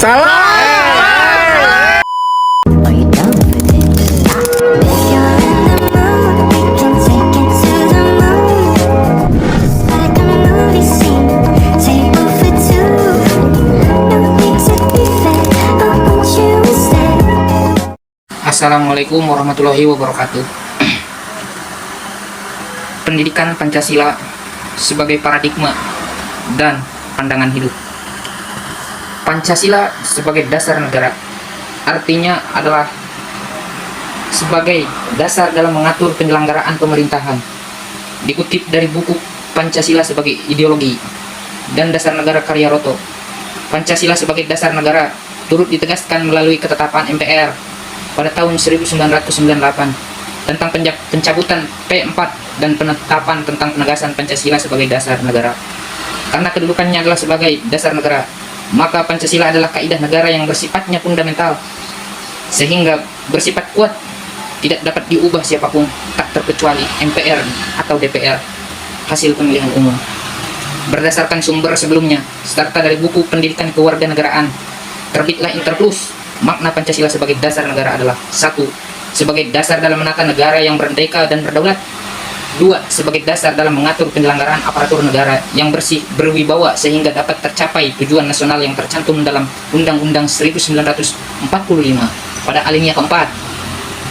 Assalamualaikum warahmatullahi wabarakatuh. Pendidikan Pancasila sebagai paradigma dan pandangan hidup. Pancasila sebagai dasar negara artinya adalah sebagai dasar dalam mengatur penyelenggaraan pemerintahan. Dikutip dari buku Pancasila sebagai Ideologi dan Dasar Negara karya Roto, Pancasila sebagai dasar negara turut ditegaskan melalui ketetapan MPR pada tahun 1998 tentang pencabutan P4 dan penetapan tentang penegasan Pancasila sebagai dasar negara. Karena kedudukannya adalah sebagai dasar negara, maka Pancasila adalah kaidah negara yang bersifatnya fundamental, sehingga bersifat kuat, tidak dapat diubah siapapun, tak terkecuali MPR atau DPR, hasil pemilihan umum. Berdasarkan sumber sebelumnya, serta dari buku Pendidikan Kewarganegaraan, terbitlah Interplus. Makna Pancasila sebagai dasar negara adalah: 1. Sebagai dasar dalam menata negara yang merdeka dan berdaulat. 2. Sebagai dasar dalam mengatur penyelenggaraan aparatur negara yang bersih, berwibawa, sehingga dapat tercapai tujuan nasional yang tercantum dalam Undang-Undang 1945 pada alinea keempat.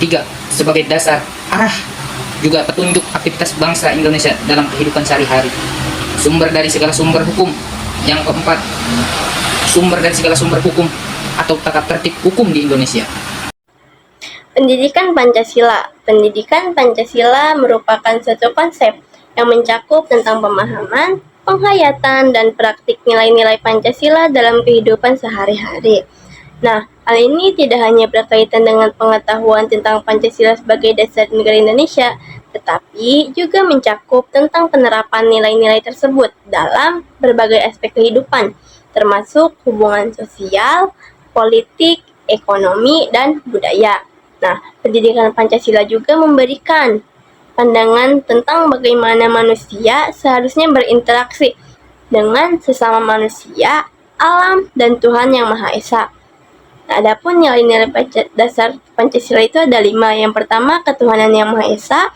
3. Sebagai dasar, arah, juga petunjuk aktivitas bangsa Indonesia dalam kehidupan sehari-hari. Sumber dari segala sumber hukum. Yang keempat, sumber dari segala sumber hukum atau tata tertib hukum di Indonesia. Pendidikan Pancasila. Pendidikan Pancasila merupakan suatu konsep yang mencakup tentang pemahaman, penghayatan, dan praktik nilai-nilai Pancasila dalam kehidupan sehari-hari. Nah, hal ini tidak hanya berkaitan dengan pengetahuan tentang Pancasila sebagai dasar negara Indonesia, tetapi juga mencakup tentang penerapan nilai-nilai tersebut dalam berbagai aspek kehidupan, termasuk hubungan sosial, politik, ekonomi, dan budaya. Nah, pendidikan Pancasila juga memberikan pandangan tentang bagaimana manusia seharusnya berinteraksi dengan sesama manusia, alam, dan Tuhan Yang Maha Esa. Nah, adapun nilai-nilai dasar Pancasila itu ada 5. Yang pertama, ketuhanan Yang Maha Esa,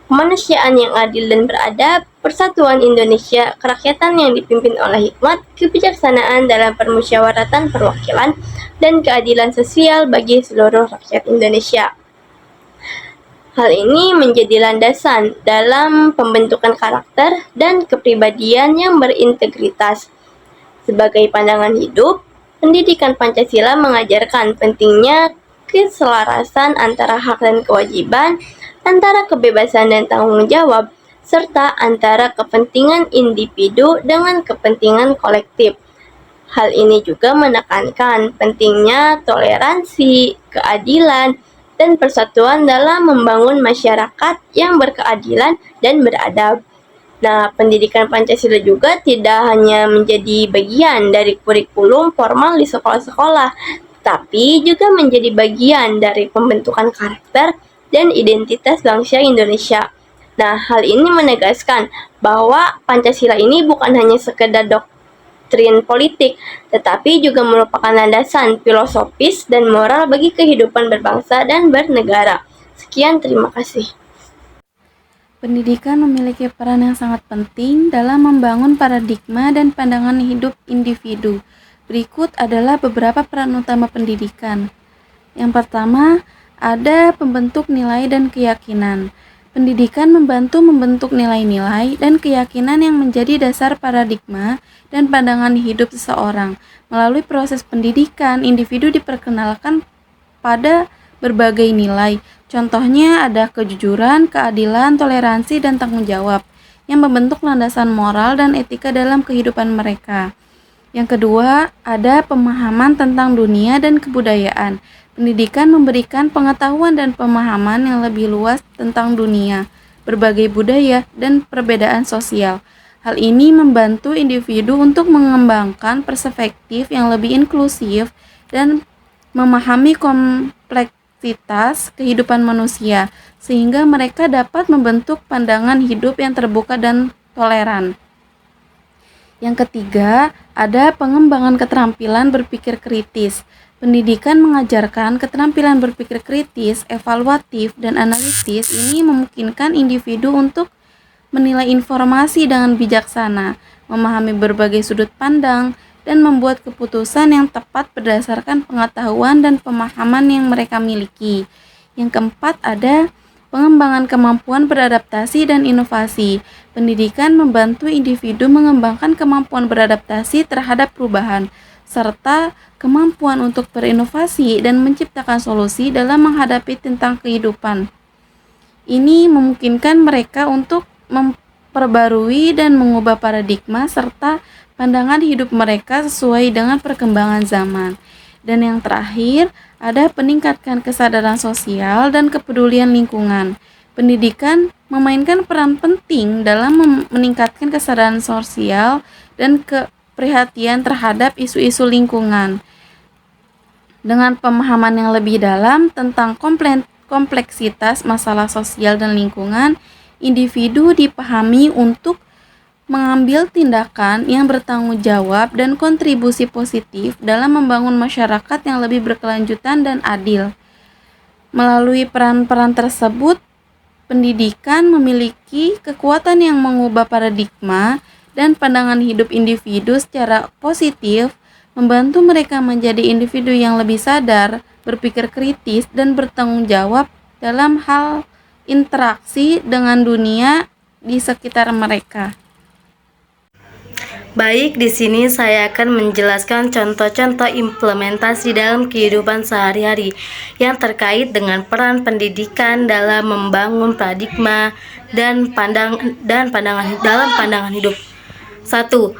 kemanusiaan yang adil dan beradab, persatuan Indonesia, kerakyatan yang dipimpin oleh hikmat, kebijaksanaan dalam permusyawaratan perwakilan, dan keadilan sosial bagi seluruh rakyat Indonesia. Hal ini menjadi landasan dalam pembentukan karakter dan kepribadian yang berintegritas. Sebagai pandangan hidup, pendidikan Pancasila mengajarkan pentingnya keselarasan antara hak dan kewajiban, antara kebebasan dan tanggung jawab, serta antara kepentingan individu dengan kepentingan kolektif. Hal ini juga menekankan pentingnya toleransi, keadilan, dan persatuan dalam membangun masyarakat yang berkeadilan dan beradab. Nah, pendidikan Pancasila juga tidak hanya menjadi bagian dari kurikulum formal di sekolah-sekolah, tapi juga menjadi bagian dari pembentukan karakter dan identitas bangsa Indonesia. Nah, hal ini menegaskan bahwa Pancasila ini bukan hanya sekedar doktrin politik, tetapi juga merupakan landasan filosofis dan moral bagi kehidupan berbangsa dan bernegara. Sekian, terima kasih. Pendidikan memiliki peran yang sangat penting dalam membangun paradigma dan pandangan hidup individu. Berikut adalah beberapa peran utama pendidikan. Yang pertama, ada pembentuk nilai dan keyakinan. Pendidikan membantu membentuk nilai-nilai dan keyakinan yang menjadi dasar paradigma dan pandangan hidup seseorang. Melalui proses pendidikan, individu diperkenalkan pada berbagai nilai. Contohnya ada kejujuran, keadilan, toleransi, dan tanggung jawab yang membentuk landasan moral dan etika dalam kehidupan mereka. Yang kedua, ada pemahaman tentang dunia dan kebudayaan. Pendidikan memberikan pengetahuan dan pemahaman yang lebih luas tentang dunia, berbagai budaya, dan perbedaan sosial. Hal ini membantu individu untuk mengembangkan perspektif yang lebih inklusif dan memahami kompleksitas kehidupan manusia, sehingga mereka dapat membentuk pandangan hidup yang terbuka dan toleran. Yang ketiga, ada pengembangan keterampilan berpikir kritis. Pendidikan mengajarkan keterampilan berpikir kritis, evaluatif, dan analitis ini memungkinkan individu untuk menilai informasi dengan bijaksana, memahami berbagai sudut pandang, dan membuat keputusan yang tepat berdasarkan pengetahuan dan pemahaman yang mereka miliki. Yang keempat, ada pengembangan kemampuan beradaptasi dan inovasi. Pendidikan membantu individu mengembangkan kemampuan beradaptasi terhadap perubahan, serta kemampuan untuk berinovasi dan menciptakan solusi dalam menghadapi tentang kehidupan. Ini memungkinkan mereka untuk memperbarui dan mengubah paradigma serta pandangan hidup mereka sesuai dengan perkembangan zaman. Dan yang terakhir, ada peningkatkan kesadaran sosial dan kepedulian lingkungan. Pendidikan memainkan peran penting dalam meningkatkan kesadaran sosial dan keprihatinan terhadap isu-isu lingkungan. Dengan pemahaman yang lebih dalam tentang kompleksitas masalah sosial dan lingkungan, individu dipahami untuk mengambil tindakan yang bertanggung jawab dan kontribusi positif dalam membangun masyarakat yang lebih berkelanjutan dan adil. Melalui peran-peran tersebut, pendidikan memiliki kekuatan yang mengubah paradigma dan pandangan hidup individu secara positif, membantu mereka menjadi individu yang lebih sadar, berpikir kritis, dan bertanggung jawab dalam hal interaksi dengan dunia di sekitar mereka. Baik, di sini saya akan menjelaskan contoh-contoh implementasi dalam kehidupan sehari-hari yang terkait dengan peran pendidikan dalam membangun paradigma dan pandangan hidup. 1.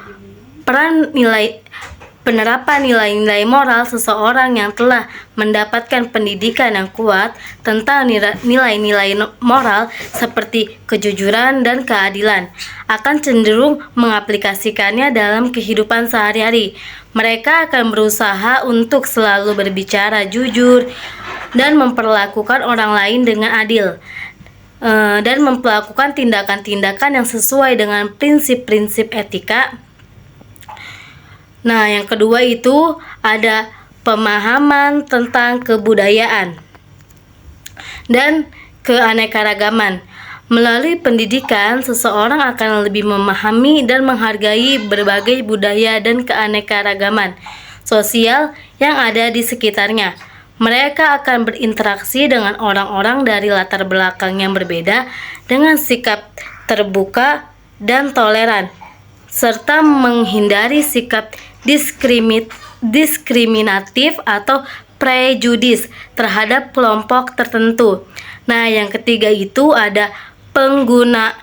Penerapan nilai-nilai moral. Seseorang yang telah mendapatkan pendidikan yang kuat tentang nilai-nilai moral seperti kejujuran dan keadilan akan cenderung mengaplikasikannya dalam kehidupan sehari-hari. Mereka akan berusaha untuk selalu berbicara jujur dan memperlakukan orang lain dengan adil, dan melakukan tindakan-tindakan yang sesuai dengan prinsip-prinsip etika. Nah, yang kedua itu ada pemahaman tentang kebudayaan dan keanekaragaman. Melalui pendidikan, seseorang akan lebih memahami dan menghargai berbagai budaya dan keanekaragaman sosial yang ada di sekitarnya. Mereka akan berinteraksi dengan orang-orang dari latar belakang yang berbeda dengan sikap terbuka dan toleran, serta menghindari sikap diskriminatif atau prejudis terhadap kelompok tertentu. Nah, yang ketiga itu ada penggunaan.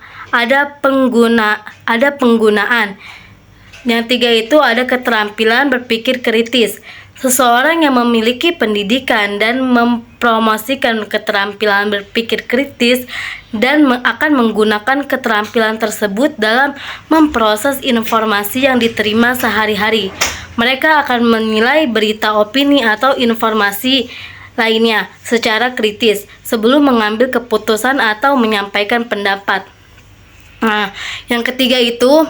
Yang tiga itu ada keterampilan berpikir kritis. Seseorang yang memiliki pendidikan dan mempromosikan keterampilan berpikir kritis dan akan menggunakan keterampilan tersebut dalam memproses informasi yang diterima sehari-hari. Mereka akan menilai berita, opini, atau informasi lainnya secara kritis sebelum mengambil keputusan atau menyampaikan pendapat. Nah, yang ketiga itu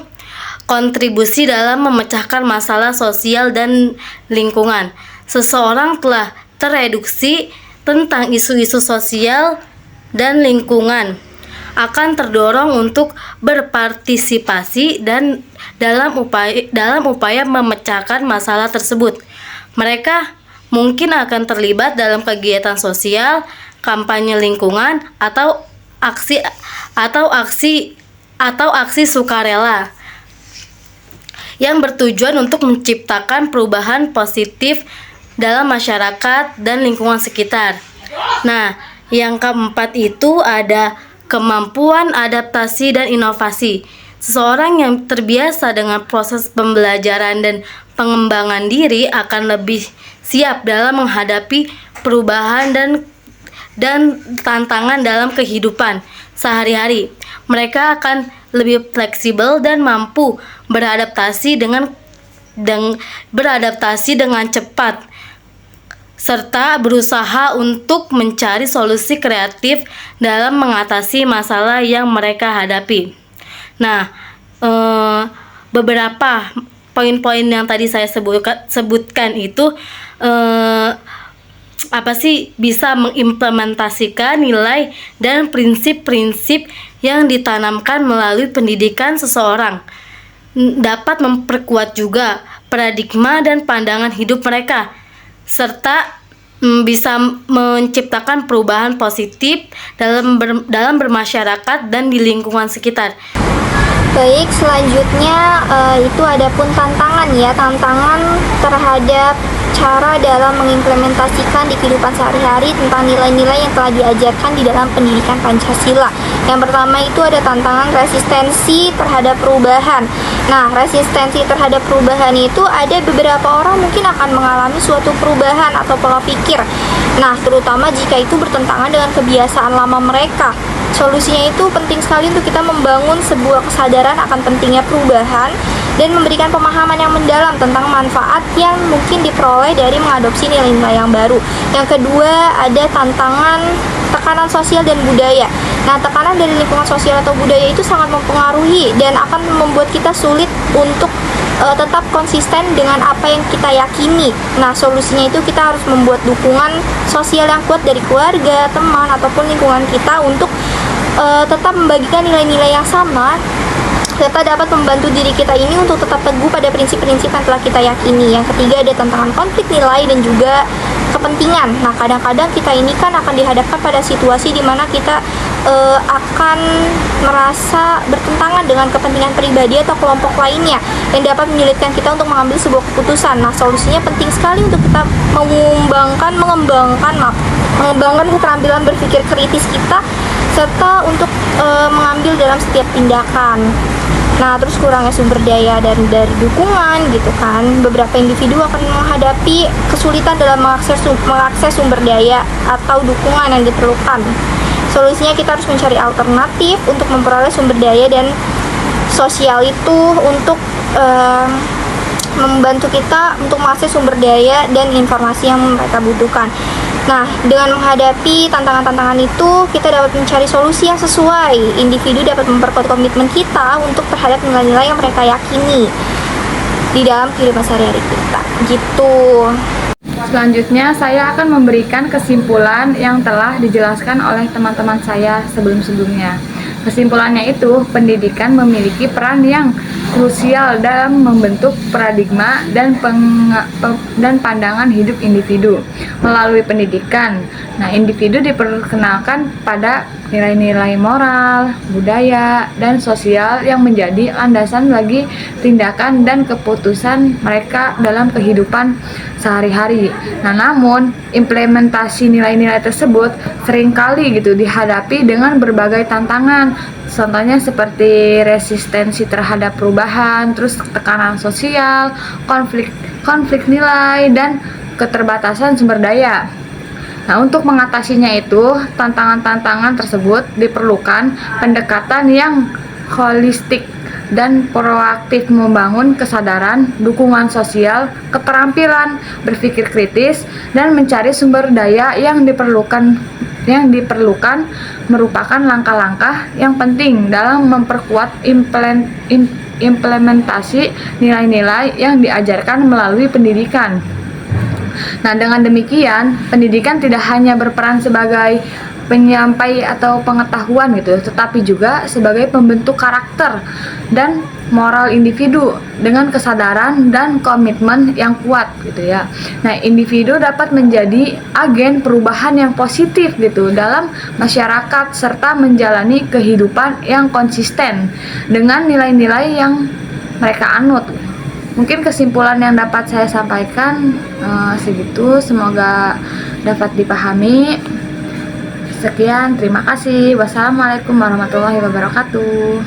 kontribusi dalam memecahkan masalah sosial dan lingkungan. Seseorang telah tereduksi tentang isu-isu sosial dan lingkungan akan terdorong untuk berpartisipasi dan dalam upaya memecahkan masalah tersebut. Mereka mungkin akan terlibat dalam kegiatan sosial, kampanye lingkungan, atau aksi sukarela yang bertujuan untuk menciptakan perubahan positif dalam masyarakat dan lingkungan sekitar. Nah, yang keempat itu ada kemampuan adaptasi dan inovasi. Seseorang yang terbiasa dengan proses pembelajaran dan pengembangan diri akan lebih siap dalam menghadapi perubahan dan tantangan dalam kehidupan sehari-hari. Mereka akan lebih fleksibel dan mampu beradaptasi dengan cepat, serta berusaha untuk mencari solusi kreatif dalam mengatasi masalah yang mereka hadapi. Nah, beberapa poin-poin yang tadi saya sebutkan itu bisa mengimplementasikan nilai dan prinsip-prinsip yang ditanamkan melalui pendidikan seseorang. Dapat memperkuat juga paradigma dan pandangan hidup mereka, serta bisa menciptakan perubahan positif dalam bermasyarakat dan di lingkungan sekitar. Baik, selanjutnya itu ada pun tantangan ya, tantangan terhadap cara dalam mengimplementasikan di kehidupan sehari-hari tentang nilai-nilai yang telah diajarkan di dalam pendidikan Pancasila. Yang pertama itu ada tantangan resistensi terhadap perubahan. Nah, resistensi terhadap perubahan itu ada beberapa orang mungkin akan mengalami suatu perubahan atau pola pikir. Nah, terutama jika itu bertentangan dengan kebiasaan lama mereka. Solusinya itu penting sekali untuk kita membangun sebuah kesadaran akan pentingnya perubahan dan memberikan pemahaman yang mendalam tentang manfaat yang mungkin diperoleh dari mengadopsi nilai-nilai yang baru. Yang kedua, ada tantangan tekanan sosial dan budaya. Nah, tekanan dari lingkungan sosial atau budaya itu sangat mempengaruhi dan akan membuat kita sulit untuk tetap konsisten dengan apa yang kita yakini. Nah, solusinya itu kita harus membuat dukungan sosial yang kuat dari keluarga, teman, ataupun lingkungan kita untuk tetap membagikan nilai-nilai yang sama, serta dapat membantu diri kita ini untuk tetap teguh pada prinsip-prinsip yang telah kita yakini. Yang ketiga, ada tantangan konflik nilai dan juga kepentingan. Nah, kadang-kadang kita ini kan akan dihadapkan pada situasi di mana kita akan merasa bertentangan dengan kepentingan pribadi atau kelompok lainnya yang dapat menyulitkan kita untuk mengambil sebuah keputusan. Nah, solusinya penting sekali untuk kita mengembangkan keterampilan berpikir kritis kita, serta untuk mengambil dalam setiap tindakan. Nah, terus kurangnya sumber daya dan dari dukungan gitu kan. Beberapa individu akan menghadapi kesulitan dalam mengakses sumber daya atau dukungan yang diperlukan. Solusinya kita harus mencari alternatif untuk memperoleh sumber daya dan sosial itu untuk membantu kita untuk mengakses sumber daya dan informasi yang mereka butuhkan. Nah, dengan menghadapi tantangan-tantangan itu, kita dapat mencari solusi yang sesuai. Individu dapat memperkuat komitmen kita untuk terhadap nilai-nilai yang mereka yakini di dalam kehidupan sehari-hari kita. Gitu. Selanjutnya, saya akan memberikan kesimpulan yang telah dijelaskan oleh teman-teman saya sebelum-sebelumnya. Kesimpulannya itu, pendidikan memiliki peran yang krusial dalam membentuk paradigma dan pandangan hidup individu. Melalui pendidikan, individu diperkenalkan pada nilai-nilai moral, budaya, dan sosial yang menjadi landasan bagi tindakan dan keputusan mereka dalam kehidupan sehari-hari. Namun implementasi nilai-nilai tersebut seringkali dihadapi dengan berbagai tantangan. Contohnya seperti resistensi terhadap perubahan, terus tekanan sosial, konflik nilai, dan keterbatasan sumber daya. Nah, untuk mengatasinya itu, tantangan-tantangan tersebut diperlukan pendekatan yang holistik dan proaktif, membangun kesadaran, dukungan sosial, keterampilan berpikir kritis, dan mencari sumber daya yang diperlukan merupakan langkah-langkah yang penting dalam memperkuat implementasi nilai-nilai yang diajarkan melalui pendidikan. Nah, dengan demikian, pendidikan tidak hanya berperan sebagai penyampai atau pengetahuan tetapi juga sebagai pembentuk karakter dan moral individu dengan kesadaran dan komitmen yang kuat Nah, individu dapat menjadi agen perubahan yang positif dalam masyarakat serta menjalani kehidupan yang konsisten dengan nilai-nilai yang mereka anut. Mungkin kesimpulan yang dapat saya sampaikan segitu, semoga dapat dipahami. Sekian, terima kasih. Wassalamualaikum warahmatullahi wabarakatuh.